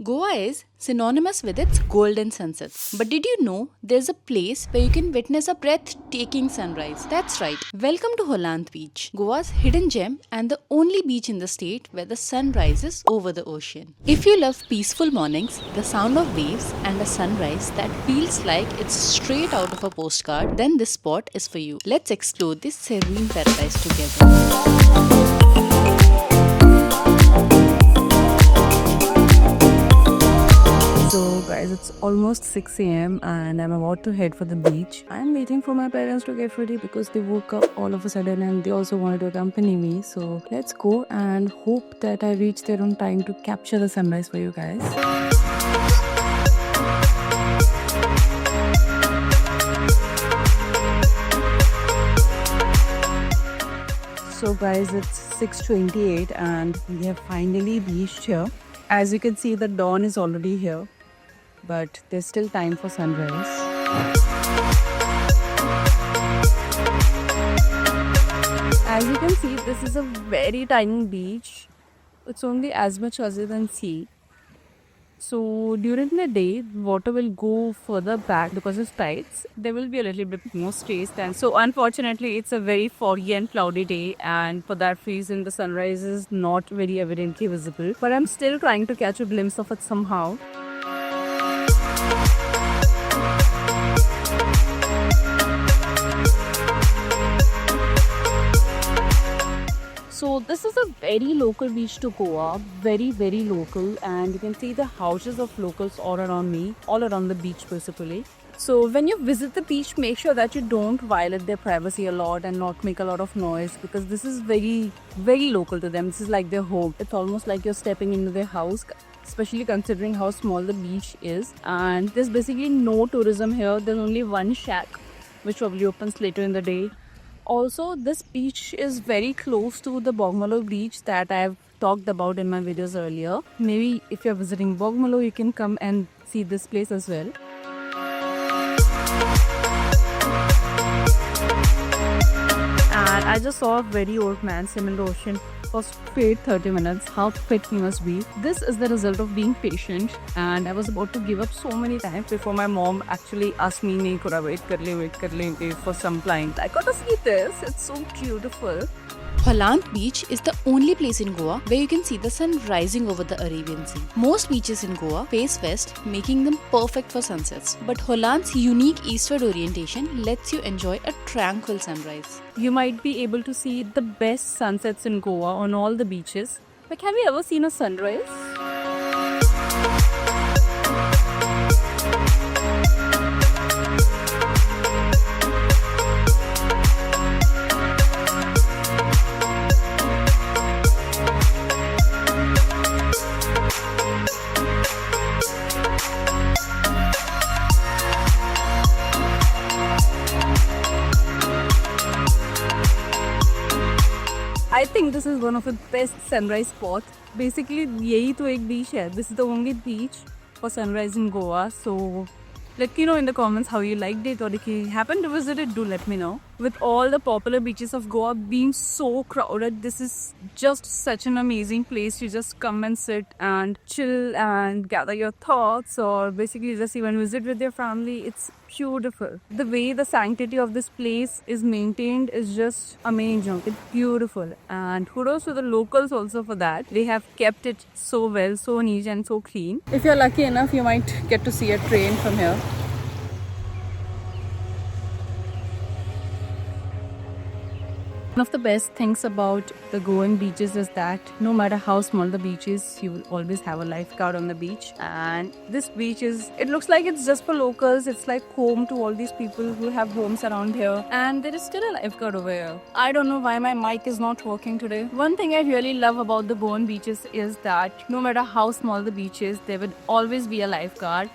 Goa is synonymous with its golden sunsets. But did you know there's a place where you can witness a breathtaking sunrise? That's right. Welcome to Holland Beach, Goa's hidden gem and the only beach in the state where the sun rises over the ocean. If you love peaceful mornings, the sound of waves, and a sunrise that feels like it's straight out of a postcard, then this spot is for you. Let's explore this serene paradise together. So guys, it's almost 6 a.m. and I'm about to head for the beach. I'm waiting for my parents to get ready because they woke up all of a sudden and they also wanted to accompany me. So let's go and hope that I reach there on time to capture the sunrise for you guys. So guys, it's 6:28 and we have finally reached here. As you can see, the dawn is already here, but there's still time for sunrise. As you can see, this is a very tiny beach. It's only as much as you can see. So during the day, water will go further back because of tides. There will be a little bit more space then. So unfortunately, it's a very foggy and cloudy day, and for that reason, the sunrise is not very evidently visible. But I'm still trying to catch a glimpse of it somehow. So this is a very local beach to Goa, very local, and you can see the houses of locals all around me, all around the beach basically. So when you visit the beach, make sure that you don't violate their privacy a lot and not make a lot of noise, because this is very local to them. This is like their home. It's almost like you're stepping into their house, especially considering how small the beach is. And there's basically no tourism here. There's only one shack which probably opens later in the day. Also, this beach is very close to the Bogmallo beach that I've talked about in my videos earlier. Maybe if you're visiting Bogmallo, you can come and see this place as well. And I just saw a very old man swim in the ocean for straight 30 minutes. How fit he must be. This is the result of being patient, and I was about to give up so many times before my mom actually asked me, "Nahi kora, wait kar le," for some time. I got to see this. It's so beautiful. Holland Beach is the only place in Goa where you can see the sun rising over the Arabian Sea. Most beaches in Goa face west, making them perfect for sunsets. But Holland's unique eastward orientation lets you enjoy a tranquil sunrise. You might be able to see the best sunsets in Goa on all the beaches. Like, have you ever seen a sunrise? I think this is one of the best sunrise spots. Basically, यही तो एक beach है. This is the only beach for sunrise in Goa. So let me know in the comments how you liked it, or if you happen to visit it, do let me know. With all the popular beaches of Goa being so crowded, this is just such an amazing place to just come and sit and chill and gather your thoughts, or basically just even visit with your family. It's beautiful. The way the sanctity of this place is maintained is just amazing. It's beautiful, and kudos to the locals also for that. They have kept it so well, so neat and so clean. If you're lucky enough, you might get to see a train from here. One of the best things about the Goan beaches is that no matter how small the beach is, you will always have a lifeguard on the beach. And this beach it looks like it's just for locals. It's like home to all these people who have homes around here. And there is still a lifeguard over here. I don't know why my mic is not working today. One thing I really love about the Goan beaches is that no matter how small the beach is, there would always be a lifeguard.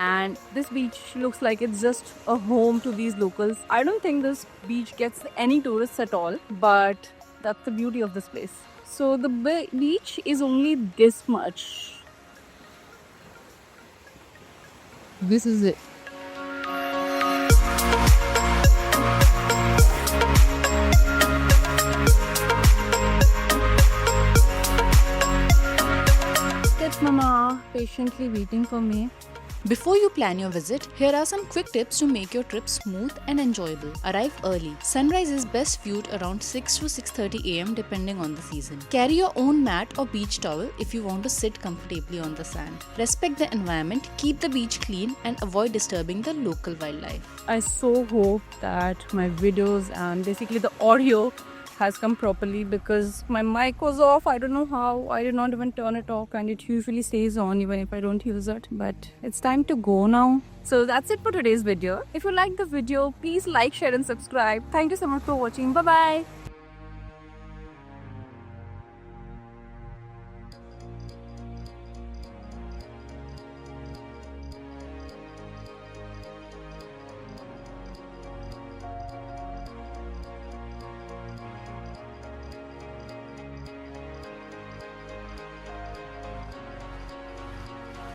And this beach looks like it's just a home to these locals. I don't think this beach gets any tourists at all, but that's the beauty of this place. So the beach is only this much. This is it. Mama patiently waiting for me. Before you plan your visit, here are some quick tips to make your trip smooth and enjoyable. Arrive early. Sunrise is best viewed around 6 to 6:30 am depending on the season. Carry your own mat or beach towel if you want to sit comfortably on the sand. Respect the environment, keep the beach clean and avoid disturbing the local wildlife. I so hope that my videos and basically the audio has come properly because my mic was off. I don't know how. I did not even turn it off and it usually stays on even if I don't use it. But it's time to go now. So that's it for today's video. If you liked the video, please like, share and subscribe. Thank you so much for watching. Bye bye.